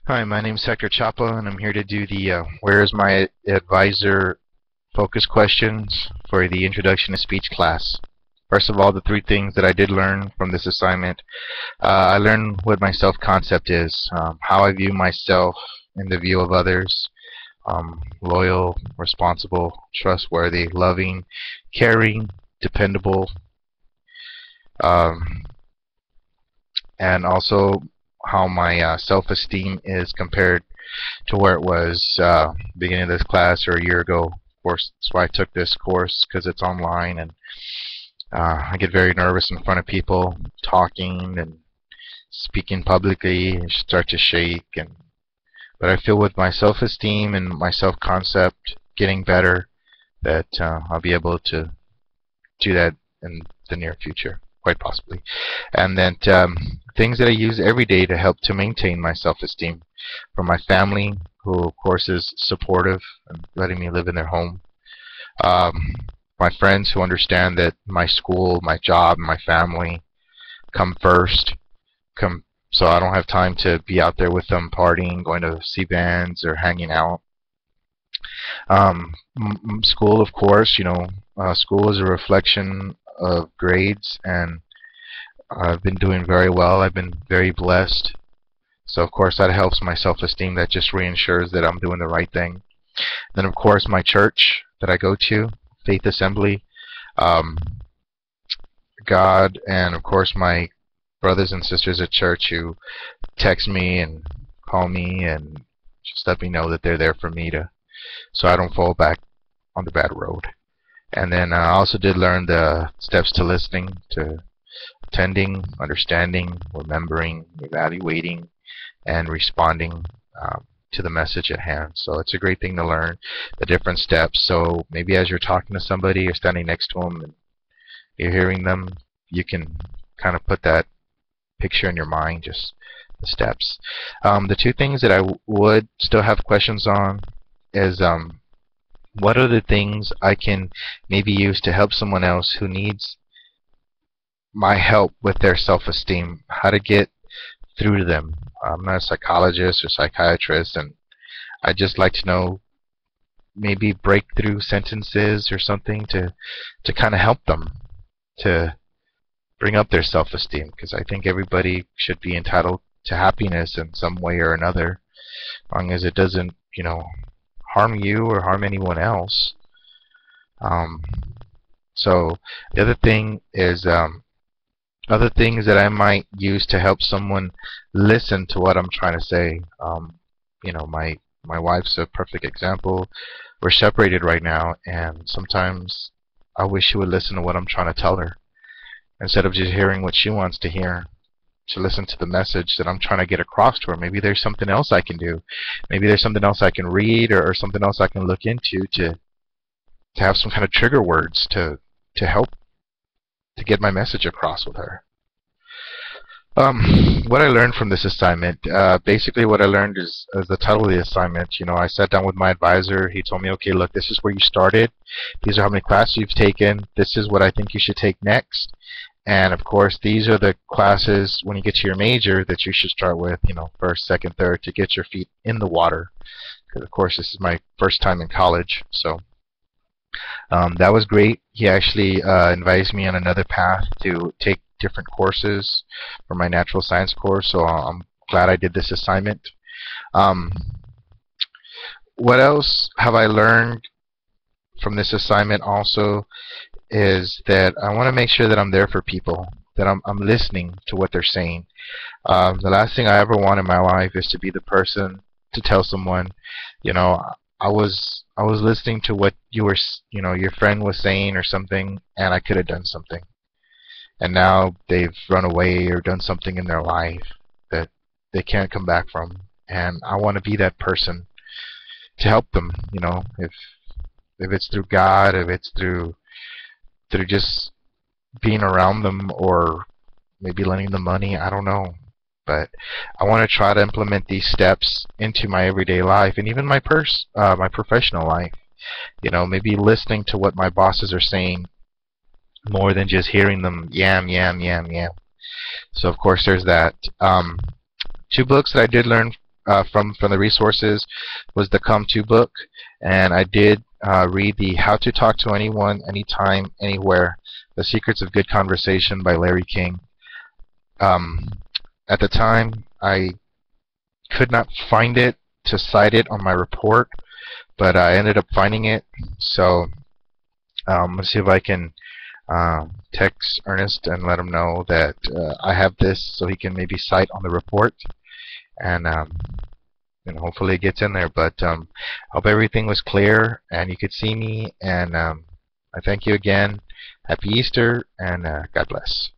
Hi, my name is Hector Chapa, and I'm here to do the Where is My Advisor focus questions for the Introduction to Speech class. First of all, the three things that I did learn from this assignment. I learned what my self-concept is, how I view myself in the view of others, loyal, responsible, trustworthy, loving, caring, dependable, um, and also how my self-esteem is compared to where it was beginning of this class or a year ago. Of course, that's why I took this course, because it's online, and I get very nervous in front of people, talking and speaking publicly, and start to shake. But I feel with my self-esteem and my self-concept getting better, that I'll be able to do that in the near future, quite possibly. And then things that I use every day to help to maintain my self-esteem, from my family, who of course is supportive and letting me live in their home. My friends who understand that my school, my job, and my family come first. So I don't have time to be out there with them partying, going to see bands, or hanging out. School, of course, school is a reflection of grades, and I've been doing very well. I've been very blessed. So of course that helps my self-esteem. That just reassures that I'm doing the right thing. Then of course my church that I go to, Faith Assembly, um, God, and of course my brothers and sisters at church who text me and call me and just let me know that they're there for me, so I don't fall back on the bad road. And then I also did learn the steps to listening, to attending, understanding, remembering, evaluating, and responding to the message at hand. So it's a great thing to learn the different steps. So maybe as you're talking to somebody, you're standing next to them, and you're hearing them, you can kind of put that picture in your mind, just the steps. The two things that I would still have questions on is what are the things I can maybe use to help someone else who needs my help with their self-esteem, how to get through to them. I'm not a psychologist or psychiatrist, and I'd just like to know maybe breakthrough sentences or something to kind of help them to bring up their self-esteem, because I think everybody should be entitled to happiness in some way or another, as long as it doesn't, harm you or harm anyone else. So the other thing is other things that I might use to help someone listen to what I'm trying to say. My wife's a perfect example. We're separated right now, and sometimes I wish she would listen to what I'm trying to tell her, instead of just hearing what she wants to hear, to listen to the message that I'm trying to get across to her. Maybe there's something else I can do. Maybe there's something else I can read, or something else I can look into to have some kind of trigger words to help to get my message across with her. What I learned from this assignment, basically what I learned is, as the title of the assignment, I sat down with my advisor. He told me, okay, look, this is where you started. These are how many classes you've taken. This is what I think you should take next. And of course, these are the classes when you get to your major that you should start with, first, second, third, to get your feet in the water. Because of course, this is my first time in college, so that was great. He actually advised me on another path to take different courses for my natural science course, so I'm glad I did this assignment. Um, what else have I learned from this assignment also is that I want to make sure that I'm there for people, that I'm listening to what they're saying. The last thing I ever want in my life is to be the person to tell someone, I was listening to what your friend was saying or something, and I could have done something, and now they've run away or done something in their life that they can't come back from, and I want to be that person to help them. If it's through God, if it's through just being around them, or maybe lending them money, I don't know. But I want to try to implement these steps into my everyday life, and even my professional life. Maybe listening to what my bosses are saying more than just hearing them yam, yam, yam, yam. So of course there's that. Two books that I did learn from the resources was the Come To book, and I did read the How to Talk to Anyone, Anytime, Anywhere: The Secrets of Good Conversation by Larry King. At the time, I could not find it to cite it on my report, but I ended up finding it. So let's see if I can text Ernest and let him know that I have this, so he can maybe cite on the report, and hopefully it gets in there. But hope everything was clear and you could see me, and I thank you again. Happy Easter, and God bless.